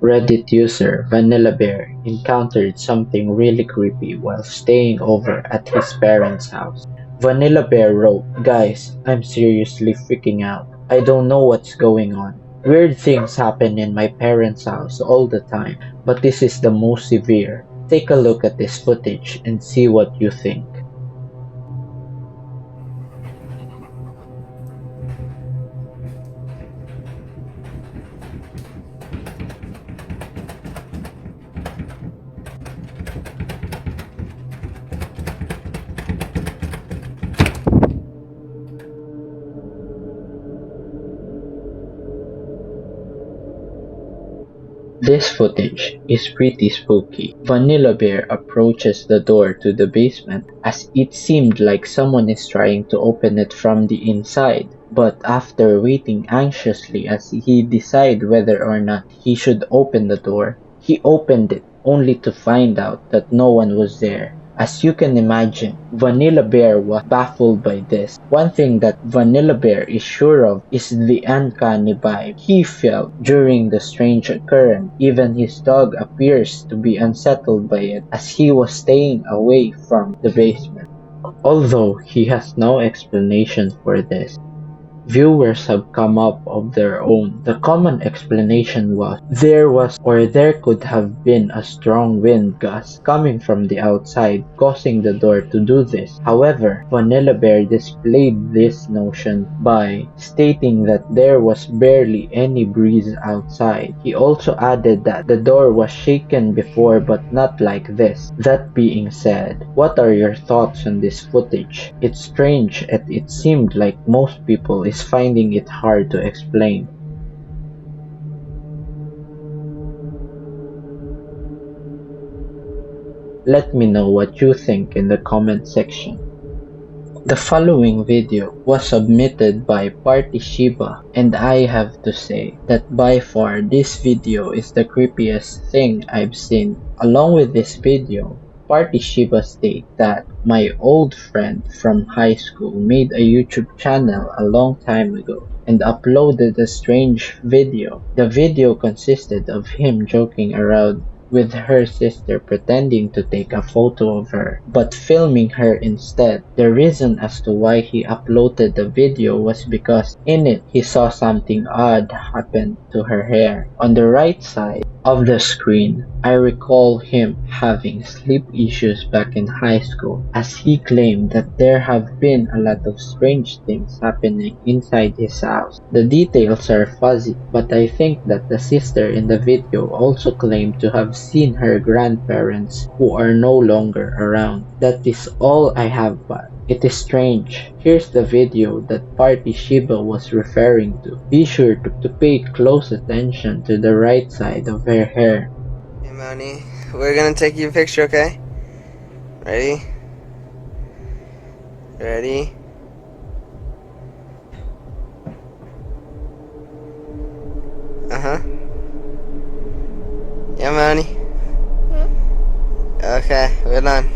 Reddit user Vanilla Bear encountered something really creepy while staying over at his parents' house. Vanilla Bear wrote, "Guys, I'm seriously freaking out. I don't know what's going on. Weird things happen in my parents' house all the time, but this is the most severe. Take a look at this footage and see what you think." This footage is pretty spooky. Vanilla Bear approaches the door to the basement as it seemed like someone is trying to open it from the inside. But after waiting anxiously as he decided whether or not he should open the door, he opened it only to find out that no one was there. As you can imagine, Vanilla Bear was baffled by this. One thing that Vanilla Bear is sure of is the uncanny vibe he felt during the strange occurrence. Even his dog appears to be unsettled by it as he was staying away from the basement. Although he has no explanation for this, viewers have come up of their own. The common explanation was there could have been a strong wind gust coming from the outside, causing the door to do this. However, Vanilla Bear displayed this notion by stating that there was barely any breeze outside. He also added that the door was shaken before but not like this. That being said, what are your thoughts on this footage? It's strange and it seemed like most people is finding it hard to explain. Let me know what you think in the comment section. The following video was submitted by Party Shiba, and I have to say that by far this video is the creepiest thing I've seen. Along with this video, Party Shiba states that my old friend from high school made a YouTube channel a long time ago and uploaded a strange video. The video consisted of him joking around with her sister pretending to take a photo of her, but filming her instead. The reason as to why he uploaded the video was because in it he saw something odd happen to her hair. On the right side of the screen, I recall him having sleep issues back in high school, as he claimed that there have been a lot of strange things happening inside his house. The details are fuzzy, but I think that the sister in the video also claimed to have seen her grandparents who are no longer around. That is all I have, but it is strange. Here's the video that Party Shiba was referring to. Be sure to pay close attention to the right side of her hair. Hey Money, we're gonna take you a picture, okay? Ready? Ready? Uh-huh. Yeah, Money? Okay, we're done.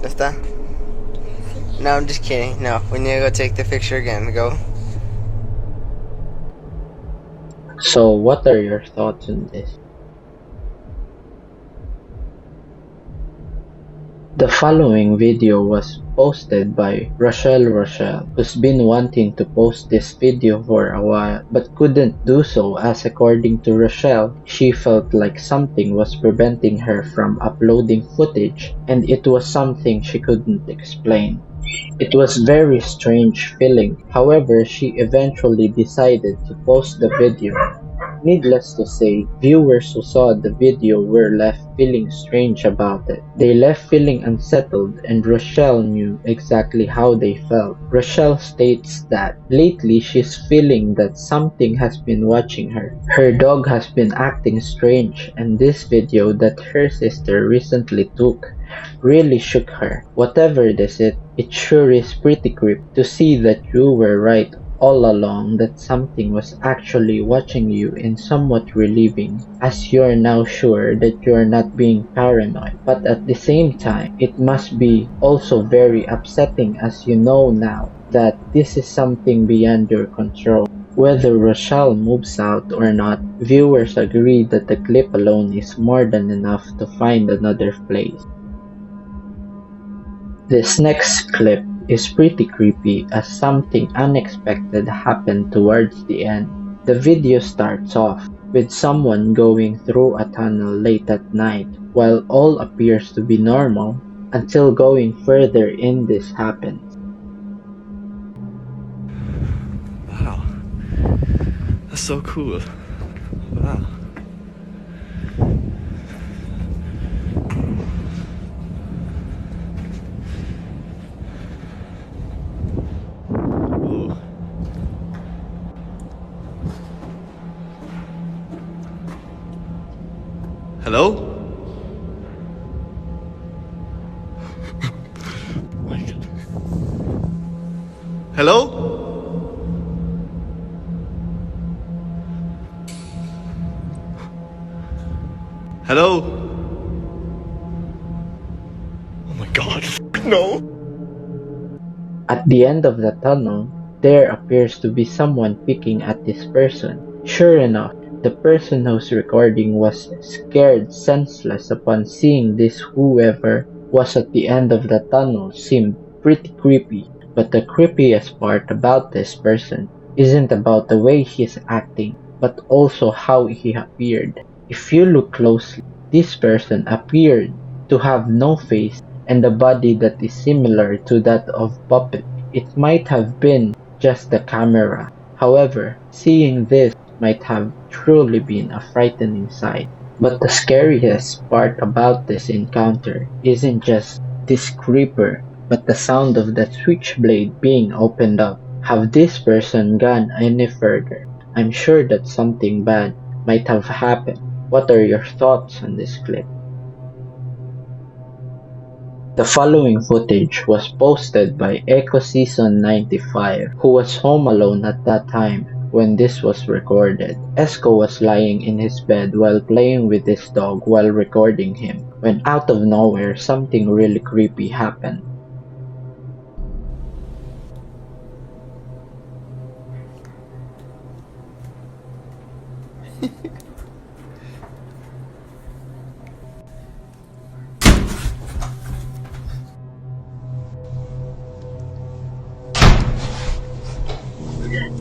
Just done? No, I'm just kidding. No, we need to go take the picture again. Go. So what are your thoughts on this? The following video was posted by Rochelle, who's been wanting to post this video for a while but couldn't do so, as according to Rochelle, she felt like something was preventing her from uploading footage and it was something she couldn't explain. It was very strange feeling. However, she eventually decided to post the video. Needless to say, viewers who saw the video were left feeling strange about it. They left feeling unsettled, and Rochelle knew exactly how they felt. Rochelle states that lately she's feeling that something has been watching her. Her dog has been acting strange, and this video that her sister recently took really shook her. Whatever this is, it sure is pretty creepy to see that you were right all along, that something was actually watching you, and somewhat relieving, as you're now sure that you're not being paranoid. But at the same time, it must be also very upsetting, as you know now that this is something beyond your control. Whether Rochelle moves out or not, viewers agree that the clip alone is more than enough to find another place. This next clip is pretty creepy as something unexpected happened towards the end. The video starts off with someone going through a tunnel late at night while all appears to be normal until going further in this happens. Wow. That's so cool. Wow. Whoa. Hello? Oh my God. Hello? Hello? Oh my God. No. At the end of the tunnel, there appears to be someone picking at this person. Sure enough, the person who's recording was scared senseless upon seeing this. Whoever was at the end of the tunnel seemed pretty creepy, but the creepiest part about this person isn't about the way he's acting, but also how he appeared. If you look closely, this person appeared to have no face and a body that is similar to that of puppet. It might have been just the camera. However, seeing this might have truly been a frightening sight. But the scariest part about this encounter isn't just this creeper, but the sound of the switchblade being opened up. Have this person gone any further? I'm sure that something bad might have happened. What are your thoughts on this clip? The following footage was posted by EcoSeason95, who was home alone at that time when this was recorded. Esco was lying in his bed while playing with his dog while recording him, when out of nowhere something really creepy happened.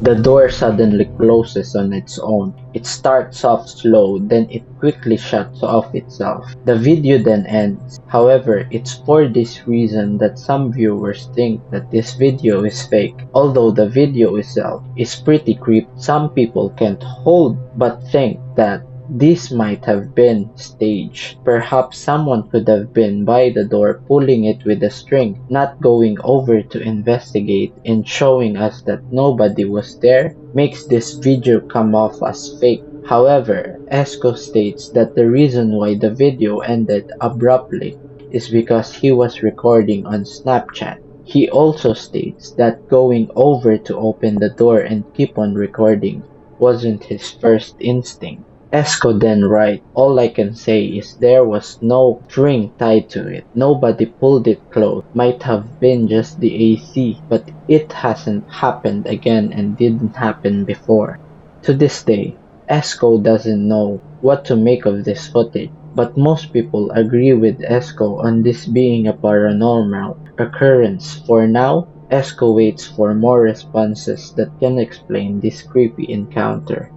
The door suddenly closes on its own. It starts off slow, then it quickly shuts off itself. The video then ends. However, it's for this reason that some viewers think that this video is fake. Although the video itself is pretty creepy, some people can't hold but think that this might have been staged. Perhaps someone could have been by the door pulling it with a string, not going over to investigate, and showing us that nobody was there makes this video come off as fake. However, Esco states that the reason why the video ended abruptly is because he was recording on Snapchat. He also states that going over to open the door and keep on recording wasn't his first instinct. Esco then writes, "All I can say is there was no string tied to it. Nobody pulled it close. Might have been just the AC, but it hasn't happened again and didn't happen before." To this day, Esco doesn't know what to make of this footage, but most people agree with Esco on this being a paranormal occurrence. For now, Esco waits for more responses that can explain this creepy encounter.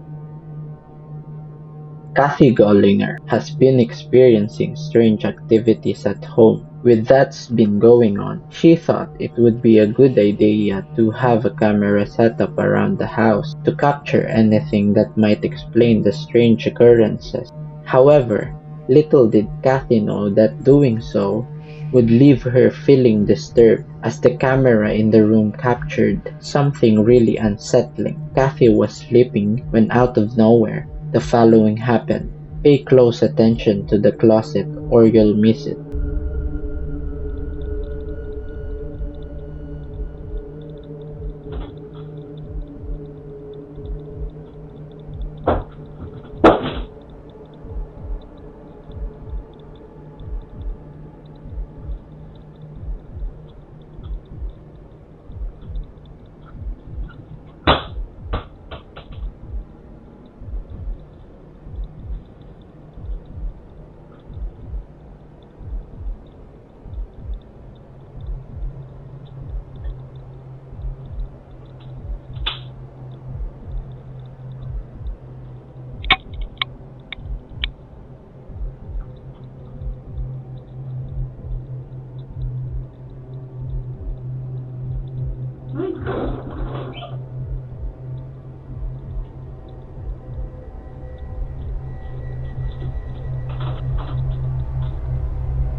Kathy Gollinger has been experiencing strange activities at home. With that's been going on, she thought it would be a good idea to have a camera set up around the house to capture anything that might explain the strange occurrences. However, little did Kathy know that doing so would leave her feeling disturbed, as the camera in the room captured something really unsettling. Kathy was sleeping when out of nowhere, the following happened. Pay close attention to the closet or you'll miss it.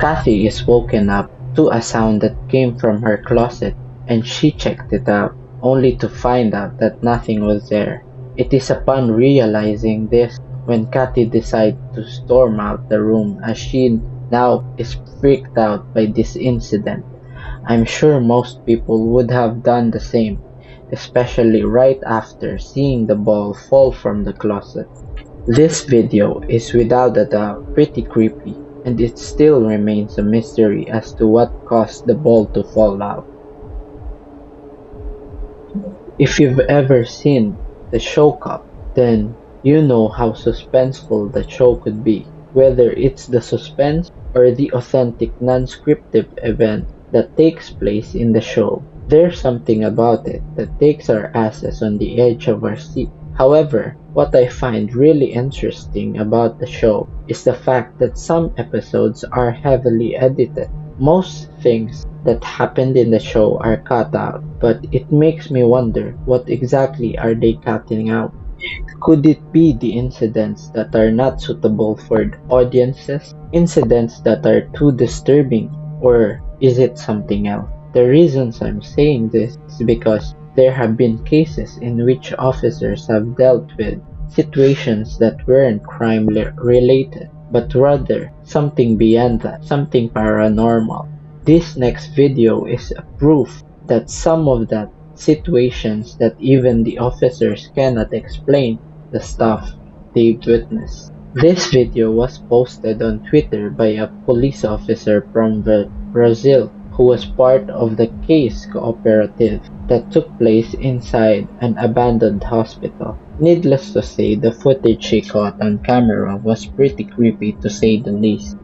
Kathy is woken up to a sound that came from her closet, and she checked it out, only to find out that nothing was there. It is upon realizing this when Kathy decides to storm out the room as she now is freaked out by this incident. I'm sure most people would have done the same, especially right after seeing the ball fall from the closet. This video is without a doubt pretty creepy, and it still remains a mystery as to what caused the ball to fall out. If you've ever seen the show Cup, then you know how suspenseful the show could be, whether it's the suspense or the authentic non-scripted event that takes place in the show. There's something about it that takes our asses on the edge of our seat. However, what I find really interesting about the show is the fact that some episodes are heavily edited. Most things that happened in the show are cut out, but it makes me wonder what exactly are they cutting out? Could it be the incidents that are not suitable for the audiences? Incidents that are too disturbing? Or is it something else? The reasons I'm saying this is because there have been cases in which officers have dealt with situations that weren't crime related, but rather something beyond that, something paranormal. This next video is a proof that some of that situations that even the officers cannot explain the stuff they've witnessed. This video was posted on Twitter by a police officer from Brazil who was part of the case cooperative that took place inside an abandoned hospital. Needless to say, the footage she caught on camera was pretty creepy to say the least.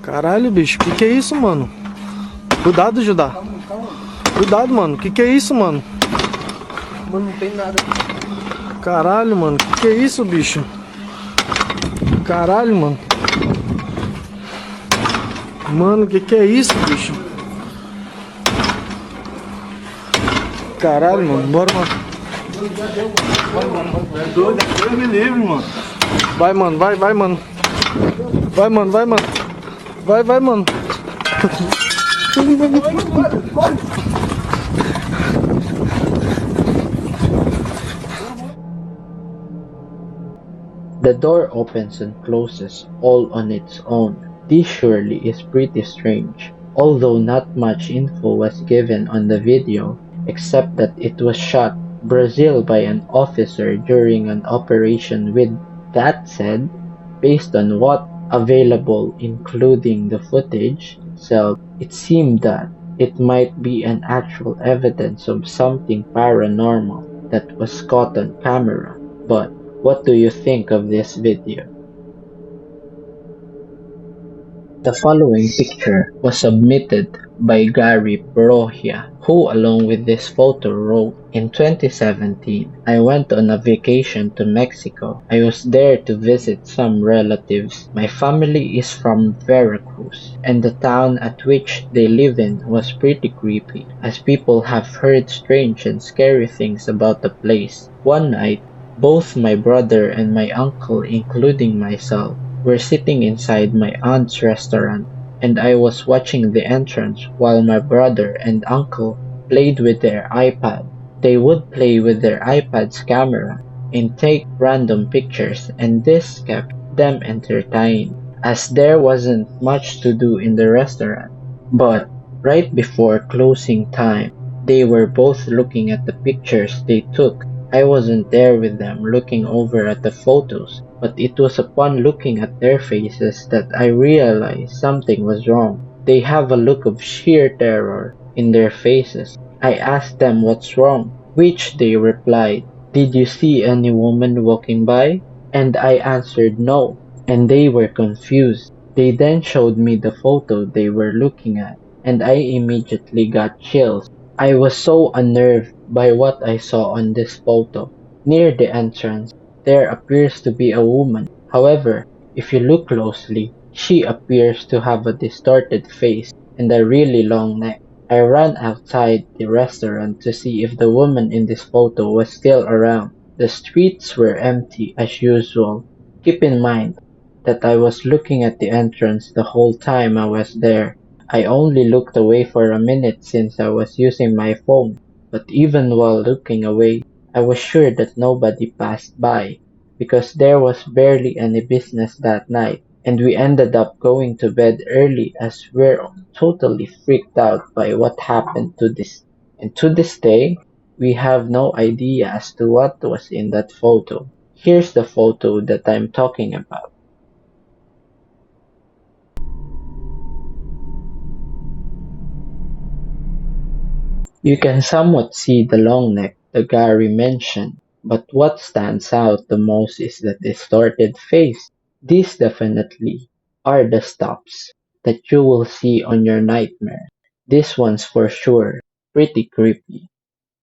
Caralho, bicho, que é isso, mano? Cuidado, Judá. Cuidado, mano, que é isso, mano? Mano, não tem nada. Caralho, mano, que é isso, bicho? Caralho, mano. Mano, que é isso, bicho? Caralho, mano, bora, mano. Deus me livre, mano. Vai, mano, vai, mano. Vai, mano, vai, mano. Vai, mano. The door opens and closes all on its own. This surely is pretty strange, although not much info was given on the video except that it was shot Brazil by an officer during an operation. With that said, based on what available including the footage itself, it seemed that it might be an actual evidence of something paranormal that was caught on camera. But what do you think of this video? The following picture was submitted by Gary Perohia, who along with this photo wrote, "In 2017, I went on a vacation to Mexico. I was there to visit some relatives. My family is from Veracruz, and the town at which they live in was pretty creepy, as people have heard strange and scary things about the place. One night, both my brother and my uncle, including myself, were sitting inside my aunt's restaurant, and I was watching the entrance while my brother and uncle played with their iPad. They would play with their iPad's camera and take random pictures, and this kept them entertained, as there wasn't much to do in the restaurant. But right before closing time, they were both looking at the pictures they took. I wasn't there with them looking over at the photos, but it was upon looking at their faces that I realized something was wrong. They have a look of sheer terror in their faces. I asked them what's wrong, which they replied, 'Did you see any woman walking by?' And I answered no, and they were confused. They then showed me the photo they were looking at, and I immediately got chills. I was so unnerved by what I saw on this photo. Near the entrance, there appears to be a woman. However, if you look closely, she appears to have a distorted face and a really long neck. I ran outside the restaurant to see if the woman in this photo was still around. The streets were empty as usual. Keep in mind that I was looking at the entrance the whole time I was there. I only looked away for a minute since I was using my phone, but even while looking away, I was sure that nobody passed by, because there was barely any business that night, and we ended up going to bed early as we're totally freaked out by what happened to this. And to this day, we have no idea as to what was in that photo. Here's the photo that I'm talking about. You can somewhat see the long neck the Gary mentioned, but what stands out the most is the distorted face. These definitely are the stops that you will see on your nightmare. This one's for sure pretty creepy.